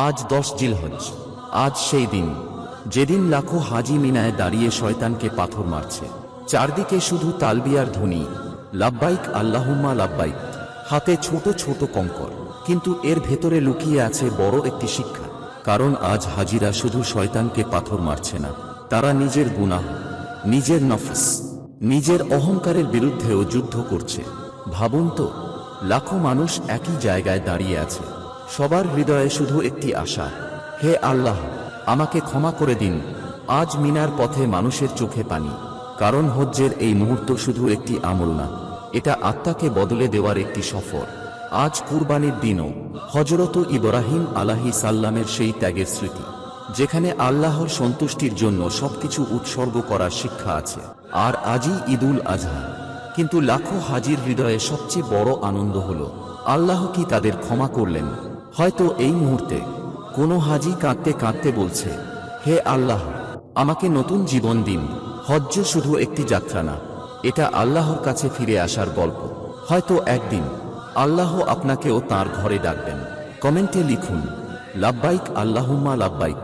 আজ 10 জিলহজ। আজ সেই দিন যেদিন লাখো হাজি মিনায় দাঁড়িয়ে শয়তানকে পাথর মারছে। চারদিকে শুধু তালবিয়ার ধ্বনি, লাব্বাইক আল্লাহুম্মা লাব্বাইক, হাতে ছোট ছোট কঙ্কর। কিন্তু এর ভেতরে লুকিয়ে আছে বড় একটি শিক্ষা। কারণ আজ হাজিরা শুধু শয়তানকে পাথর মারছে না, তারা নিজের গুনাহ, নিজের নফস, নিজের অহংকারের বিরুদ্ধেও যুদ্ধ করছে। ভাবুন তো, লাখো মানুষ একই জায়গায় দাঁড়িয়ে আছে, সবার হৃদয়ে শুধু একটি আশা, হে আল্লাহ, আমাকে ক্ষমা করে দিন। আজ মিনার পথে মানুষের চোখে পানি, কারণ হজ্জের এই মুহূর্ত শুধু একটি আমল না, এটা আত্মাকে বদলে দেওয়ার একটি সফর। আজ কুরবানির দিনও হযরত ইব্রাহিম আলাইহিস সালামের সেই ত্যাগের স্মৃতি, যেখানে আল্লাহর সন্তুষ্টির জন্য সবকিছু উৎসর্গ করার শিক্ষা আছে। আর আজই ঈদুল আজহা। কিন্তু লাখো হাজির হৃদয়ে সবচেয়ে বড় আনন্দ হলো, আল্লাহ কি তাদের ক্ষমা করলেন? হয়তো এই মুহূর্তে কোনো হাজি কাঁদতে কাঁদতে বলছে, হে আল্লাহ, আমাকে নতুন জীবন দিন। হজ্জ শুধু একটি যাত্রা না, এটা আল্লাহর কাছে ফিরে আসার গল্প। হয়তো একদিন আল্লাহ আপনাকেও তাঁর ঘরে ডাকবেন। কমেন্টে লিখুন, লাব্বাইক আল্লাহুম্মা লাব্বাইক।